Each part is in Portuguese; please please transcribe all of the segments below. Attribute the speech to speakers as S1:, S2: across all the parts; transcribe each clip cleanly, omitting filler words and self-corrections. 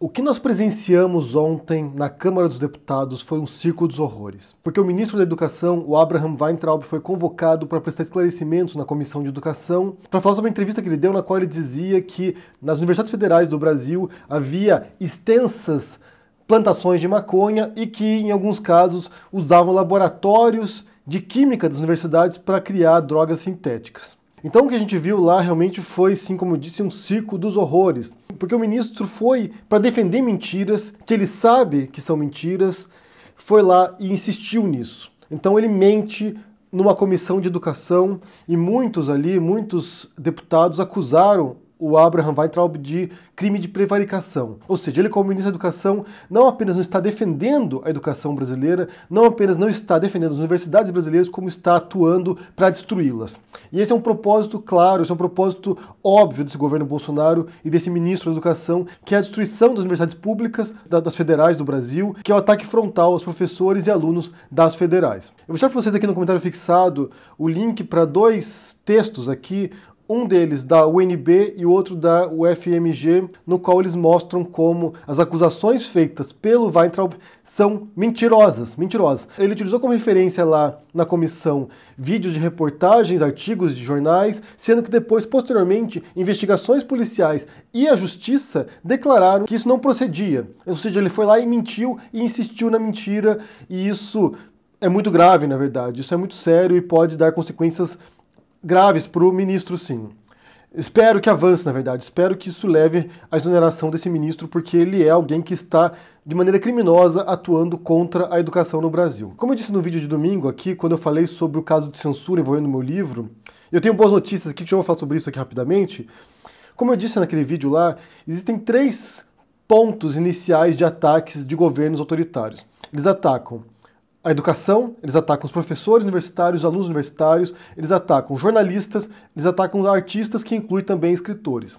S1: O que nós presenciamos ontem na Câmara dos Deputados foi um circo dos horrores. Porque o ministro da Educação, o Abraham Weintraub, foi convocado para prestar esclarecimentos na Comissão de Educação para falar sobre a entrevista que ele deu, na qual ele dizia que nas universidades federais do Brasil havia extensas plantações de maconha e que, em alguns casos, usavam laboratórios de química das universidades para criar drogas sintéticas. Então o que a gente viu lá realmente foi, sim, como eu disse, um circo dos horrores. Porque o ministro foi para defender mentiras, que ele sabe que são mentiras, foi lá e insistiu nisso. Então ele mente numa comissão de educação e muitos deputados acusaram o Abraham Weintraub de crime de prevaricação. Ou seja, ele, como ministro da Educação, não apenas não está defendendo a educação brasileira, não apenas não está defendendo as universidades brasileiras, como está atuando para destruí-las. E esse é um propósito claro, esse é um propósito óbvio desse governo Bolsonaro e desse ministro da Educação, que é a destruição das universidades públicas, das federais do Brasil, que é o ataque frontal aos professores e alunos das federais. Eu vou deixar para vocês aqui no comentário fixado o link para dois textos aqui, um deles da UNB e o outro da UFMG, no qual eles mostram como as acusações feitas pelo Weintraub são mentirosas. Ele utilizou como referência lá na comissão vídeos de reportagens, artigos de jornais, sendo que depois, posteriormente, investigações policiais e a justiça declararam que isso não procedia. Ou seja, ele foi lá e mentiu e insistiu na mentira, e isso é muito grave, na verdade. Isso é muito sério e pode dar consequências graves para o ministro, sim. Espero que avance, na verdade. Espero que isso leve à exoneração desse ministro, porque ele é alguém que está, de maneira criminosa, atuando contra a educação no Brasil. Como eu disse no vídeo de domingo aqui, quando eu falei sobre o caso de censura envolvendo o meu livro, eu tenho boas notícias aqui, que eu vou falar sobre isso aqui rapidamente. Como eu disse naquele vídeo lá, existem 3 pontos iniciais de ataques de governos autoritários. Eles atacam a educação, eles atacam os professores universitários, os alunos universitários, eles atacam jornalistas, eles atacam artistas, que inclui também escritores.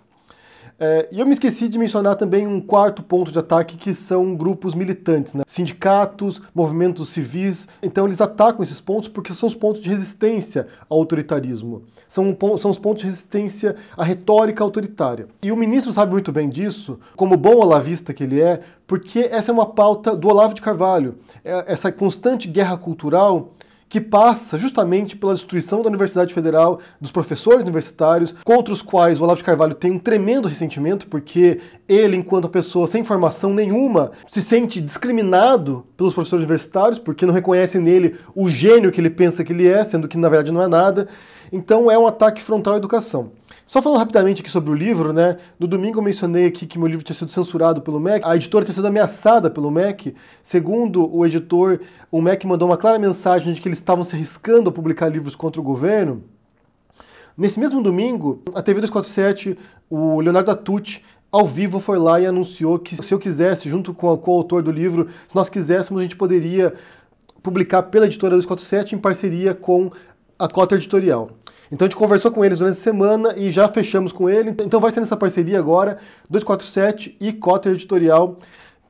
S1: E eu me esqueci de mencionar também um 4º ponto de ataque, que são grupos militantes, né? Sindicatos, movimentos civis. Então eles atacam esses pontos porque são os pontos de resistência ao autoritarismo. São os pontos de resistência à retórica autoritária. E o ministro sabe muito bem disso, como bom olavista que ele é, porque essa é uma pauta do Olavo de Carvalho. Essa constante guerra cultural que passa justamente pela destruição da Universidade Federal, dos professores universitários, contra os quais o Olavo de Carvalho tem um tremendo ressentimento, porque ele, enquanto pessoa sem formação nenhuma, se sente discriminado pelos professores universitários, porque não reconhecem nele o gênio que ele pensa que ele é, sendo que na verdade não é nada. Então é um ataque frontal à educação. Só falando rapidamente aqui sobre o livro, né? No domingo eu mencionei aqui que meu livro tinha sido censurado pelo MEC, a editora tinha sido ameaçada pelo MEC. Segundo o editor, o MEC mandou uma clara mensagem de que eles estavam se arriscando a publicar livros contra o governo. Nesse mesmo domingo, a TV 247, o Leonardo Atucci, ao vivo foi lá e anunciou que se eu quisesse, junto com o autor do livro, se nós quiséssemos, a gente poderia publicar pela editora 247 em parceria com a Cota Editorial. Então a gente conversou com eles durante a semana e já fechamos com ele. Então vai ser nessa parceria agora, 247 e Cota Editorial,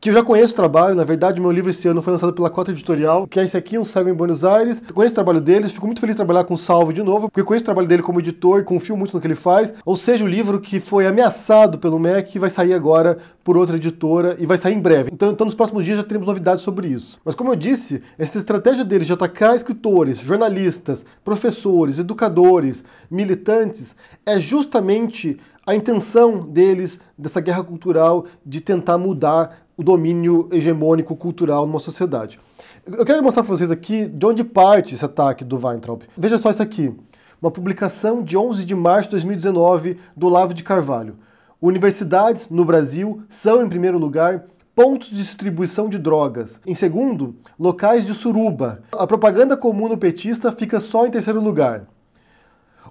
S1: que eu já conheço o trabalho. Na verdade, meu livro esse ano foi lançado pela Cota Editorial, que é esse aqui, Um Cego em Buenos Aires. Eu conheço o trabalho deles, fico muito feliz de trabalhar com o Salvo de novo, porque eu conheço o trabalho dele como editor, confio muito no que ele faz. Ou seja, o livro que foi ameaçado pelo MEC vai sair agora por outra editora e vai sair em breve. Então nos próximos dias já teremos novidades sobre isso. Mas como eu disse, essa estratégia deles de atacar escritores, jornalistas, professores, educadores, militantes, é justamente a intenção deles, dessa guerra cultural, de tentar mudar o domínio hegemônico cultural numa sociedade. Eu quero mostrar para vocês aqui de onde parte esse ataque do Weintraub. Veja só isso aqui, uma publicação de 11 de março de 2019 do Olavo de Carvalho. Universidades no Brasil são, em primeiro lugar, pontos de distribuição de drogas. Em segundo, locais de suruba. A propaganda comum no petista fica só em terceiro lugar.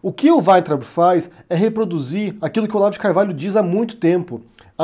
S1: O que o Weintraub faz é reproduzir aquilo que o Olavo de Carvalho diz há muito tempo.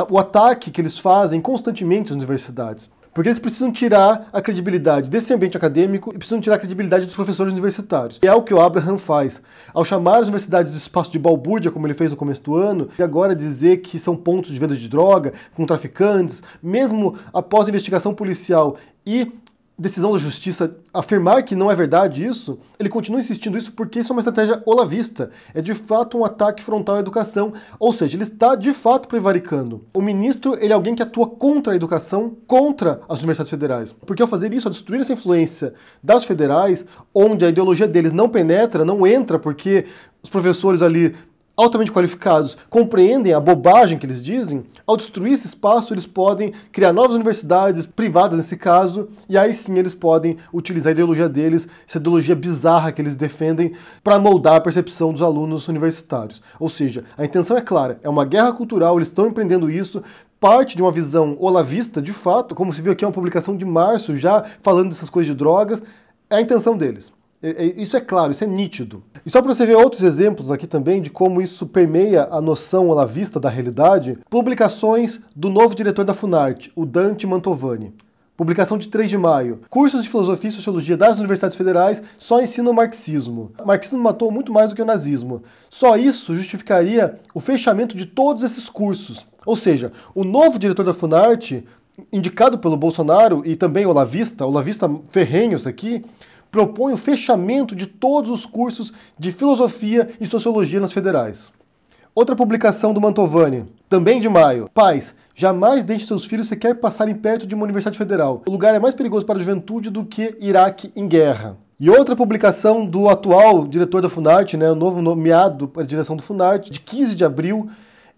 S1: O ataque que eles fazem constantemente às universidades. Porque eles precisam tirar a credibilidade desse ambiente acadêmico e precisam tirar a credibilidade dos professores universitários. E é o que o Abraham faz. Ao chamar as universidades de espaço de balbúrdia, como ele fez no começo do ano, e agora dizer que são pontos de venda de droga, com traficantes, mesmo após a investigação policial e decisão da justiça afirmar que não é verdade isso, ele continua insistindo isso porque isso é uma estratégia olavista. É de fato um ataque frontal à educação, ou seja, ele está de fato prevaricando. O ministro, ele é alguém que atua contra a educação, contra as universidades federais. Porque ao fazer isso, ao destruir essa influência das federais, onde a ideologia deles não penetra, não entra, porque os professores ali altamente qualificados compreendem a bobagem que eles dizem, ao destruir esse espaço eles podem criar novas universidades, privadas nesse caso, e aí sim eles podem utilizar a ideologia deles, essa ideologia bizarra que eles defendem, para moldar a percepção dos alunos universitários. Ou seja, a intenção é clara, é uma guerra cultural, eles estão empreendendo isso, parte de uma visão olavista, de fato, como se viu aqui, é uma publicação de março já falando dessas coisas de drogas, é a intenção deles. Isso é claro, isso é nítido. E só para você ver outros exemplos aqui também de como isso permeia a noção olavista da realidade, publicações do novo diretor da Funarte, o Dante Mantovani. Publicação de 3 de maio. Cursos de filosofia e sociologia das universidades federais só ensinam marxismo. O marxismo matou muito mais do que o nazismo. Só isso justificaria o fechamento de todos esses cursos. Ou seja, o novo diretor da Funarte, indicado pelo Bolsonaro e também olavista ferrenhos aqui, propõe o fechamento de todos os cursos de filosofia e sociologia nas federais. Outra publicação do Mantovani, também de maio. Pais, jamais deixe seus filhos sequer passarem perto de uma universidade federal. O lugar é mais perigoso para a juventude do que Iraque em guerra. E outra publicação do atual diretor da Funarte, o novo nomeado para a direção do Funarte, de 15 de abril.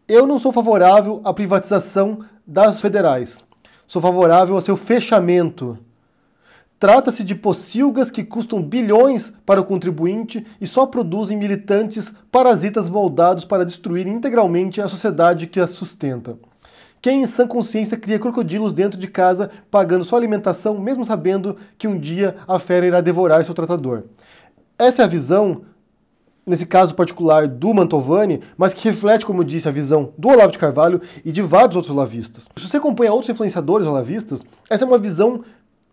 S1: Eu não sou favorável à privatização das federais. Sou favorável ao seu fechamento. Trata-se de pocilgas que custam bilhões para o contribuinte e só produzem militantes parasitas moldados para destruir integralmente a sociedade que as sustenta. Quem em sã consciência cria crocodilos dentro de casa, pagando sua alimentação, mesmo sabendo que um dia a fera irá devorar seu tratador. Essa é a visão, nesse caso particular, do Mantovani, mas que reflete, como eu disse, a visão do Olavo de Carvalho e de vários outros olavistas. Se você acompanha outros influenciadores olavistas, essa é uma visão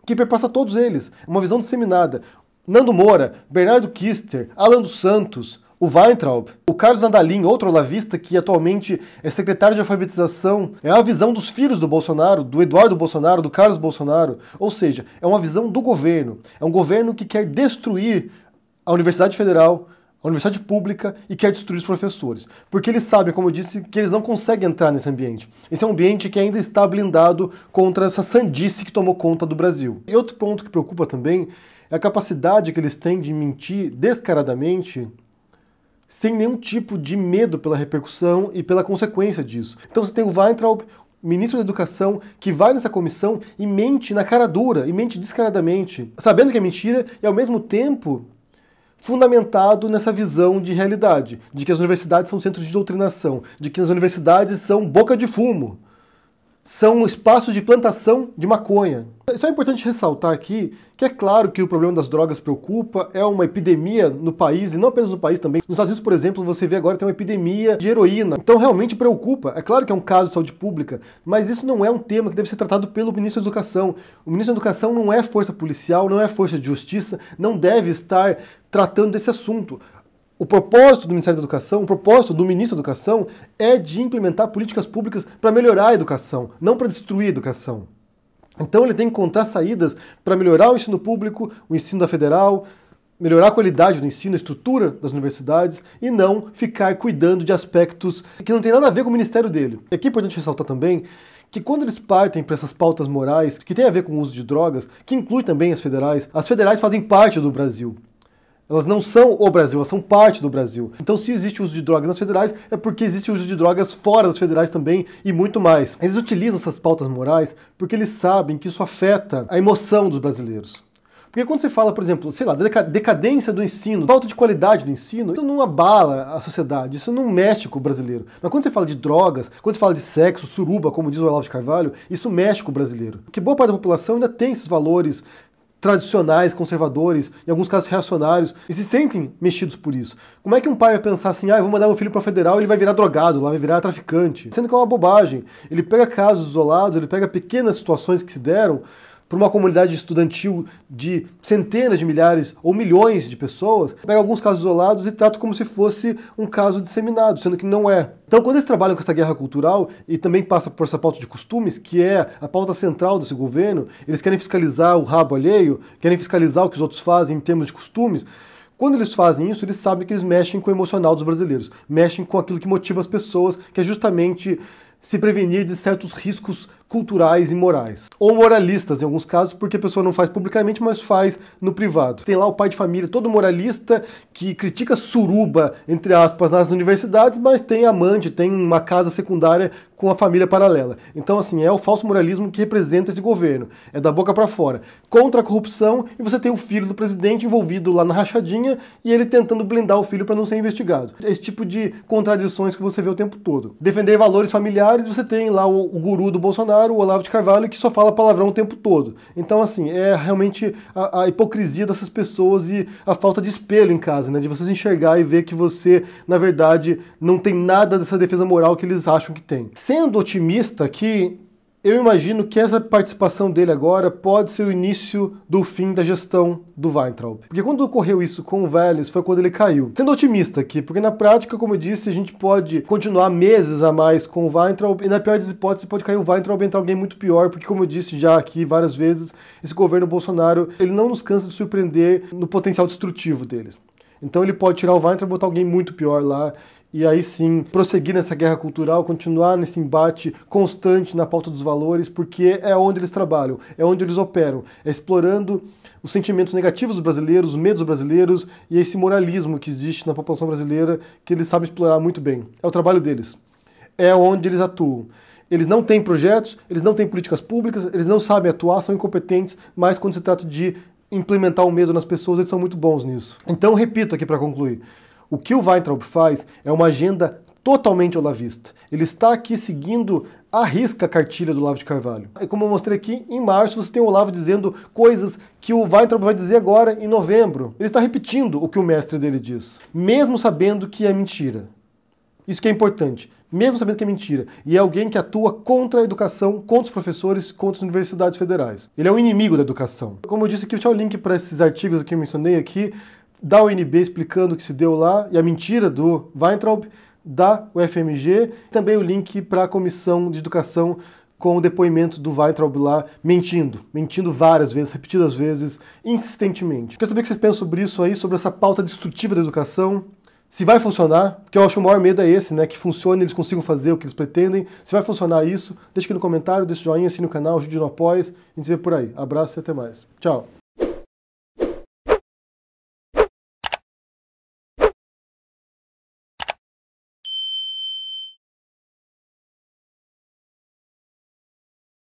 S1: que perpassa todos eles, uma visão disseminada. Nando Moura, Bernardo Kister, Alan dos Santos, o Weintraub, o Carlos Nadalim, outro olavista que atualmente é secretário de alfabetização, é a visão dos filhos do Bolsonaro, do Eduardo Bolsonaro, do Carlos Bolsonaro, ou seja, é uma visão do governo, é um governo que quer destruir a Universidade Federal, a universidade pública e quer destruir os professores. Porque eles sabem, como eu disse, que eles não conseguem entrar nesse ambiente. Esse é um ambiente que ainda está blindado contra essa sandice que tomou conta do Brasil. E outro ponto que preocupa também é a capacidade que eles têm de mentir descaradamente sem nenhum tipo de medo pela repercussão e pela consequência disso. Então você tem o Weintraub, ministro da Educação, que vai nessa comissão e mente na cara dura, e mente descaradamente, sabendo que é mentira e ao mesmo tempo fundamentado nessa visão de realidade, de que as universidades são centros de doutrinação, de que as universidades são boca de fumo, são espaços de plantação de maconha. Só é importante ressaltar aqui que é claro que o problema das drogas preocupa, é uma epidemia no país, e não apenas no país também. Nos Estados Unidos, por exemplo, você vê agora tem uma epidemia de heroína. Então realmente preocupa. É claro que é um caso de saúde pública, mas isso não é um tema que deve ser tratado pelo ministro da Educação. O ministro da Educação não é força policial, não é força de justiça, não deve estar tratando desse assunto. O propósito do Ministério da Educação, o propósito do ministro da Educação é de implementar políticas públicas para melhorar a educação, não para destruir a educação. Então ele tem que encontrar saídas para melhorar o ensino público, o ensino da federal, melhorar a qualidade do ensino, a estrutura das universidades e não ficar cuidando de aspectos que não tem nada a ver com o ministério dele. E aqui é importante ressaltar também que quando eles partem para essas pautas morais que tem a ver com o uso de drogas, que inclui também as federais fazem parte do Brasil. Elas não são o Brasil, elas são parte do Brasil. Então se existe uso de drogas nas federais, é porque existe uso de drogas fora das federais também e muito mais. Eles utilizam essas pautas morais porque eles sabem que isso afeta a emoção dos brasileiros. Porque quando você fala, por exemplo, sei lá, da decadência do ensino, falta de qualidade do ensino, isso não abala a sociedade, isso não mexe com o brasileiro. Mas quando você fala de drogas, quando você fala de sexo, suruba, como diz o Olavo de Carvalho, isso mexe com o brasileiro. Porque boa parte da população ainda tem esses valores tradicionais, conservadores, em alguns casos reacionários, e se sentem mexidos por isso. Como é que um pai vai pensar assim, eu vou mandar meu filho para a federal e ele vai virar drogado, lá vai virar traficante? Sendo que é uma bobagem. Ele pega casos isolados, ele pega pequenas situações que se deram, para uma comunidade estudantil de centenas de milhares ou milhões de pessoas, pega alguns casos isolados e trata como se fosse um caso disseminado, sendo que não é. Então, quando eles trabalham com essa guerra cultural e também passa por essa pauta de costumes, que é a pauta central desse governo, eles querem fiscalizar o rabo alheio, querem fiscalizar o que os outros fazem em termos de costumes. Quando eles fazem isso, eles sabem que eles mexem com o emocional dos brasileiros, mexem com aquilo que motiva as pessoas, que é justamente se prevenir de certos riscos culturais e morais. Ou moralistas, em alguns casos, porque a pessoa não faz publicamente, mas faz no privado. Tem lá o pai de família, todo moralista, que critica suruba, entre aspas, nas universidades, mas tem amante, tem uma casa secundária com a família paralela. Então, assim, é o falso moralismo que representa esse governo. É da boca para fora. Contra a corrupção, e você tem o filho do presidente envolvido lá na rachadinha, e ele tentando blindar o filho para não ser investigado. É esse tipo de contradições que você vê o tempo todo. Defender valores familiares, você tem lá o guru do Bolsonaro, o Olavo de Carvalho, que só fala palavrão o tempo todo. Então, assim, é realmente a hipocrisia dessas pessoas e a falta de espelho em casa, né? De você se enxergar e ver que você, na verdade, não tem nada dessa defesa moral que eles acham que tem. Sendo otimista aqui, eu imagino que essa participação dele agora pode ser o início do fim da gestão do Weintraub. Porque quando ocorreu isso com o Vélez, foi quando ele caiu. Sendo otimista aqui, porque na prática, como eu disse, a gente pode continuar meses a mais com o Weintraub, e na pior das hipóteses pode cair o Weintraub e entrar alguém muito pior, porque como eu disse já aqui várias vezes, esse governo Bolsonaro, ele não nos cansa de surpreender no potencial destrutivo deles. Então ele pode tirar o Weintraub e botar alguém muito pior lá, e aí sim, prosseguir nessa guerra cultural, continuar nesse embate constante na pauta dos valores, porque é onde eles trabalham, é onde eles operam, é explorando os sentimentos negativos dos brasileiros, os medos dos brasileiros e esse moralismo que existe na população brasileira, que eles sabem explorar muito bem. É o trabalho deles, é onde eles atuam. Eles não têm projetos, eles não têm políticas públicas, eles não sabem atuar, são incompetentes, mas quando se trata de implementar o medo nas pessoas, eles são muito bons nisso. Então, repito aqui para concluir, o que o Weintraub faz é uma agenda totalmente olavista. Ele está aqui seguindo à risca a cartilha do Olavo de Carvalho. E como eu mostrei aqui, em março você tem o Olavo dizendo coisas que o Weintraub vai dizer agora em novembro. Ele está repetindo o que o mestre dele diz, mesmo sabendo que é mentira. Isso que é importante, mesmo sabendo que é mentira. E é alguém que atua contra a educação, contra os professores, contra as universidades federais. Ele é um inimigo da educação. Como eu disse aqui, eu deixo o link para esses artigos que eu mencionei aqui, da UNB explicando o que se deu lá e a mentira do Weintraub, da UFMG, também o link para a Comissão de Educação com o depoimento do Weintraub lá, mentindo várias vezes, repetidas vezes, insistentemente. Quero saber o que vocês pensam sobre isso aí, sobre essa pauta destrutiva da educação, se vai funcionar, porque eu acho que o maior medo é esse, né, que funcione, eles consigam fazer o que eles pretendem. Se vai funcionar isso, deixa aqui no comentário, deixa o joinha, assine o canal, ajude no apoio, a gente se vê por aí. Abraço e até mais. Tchau!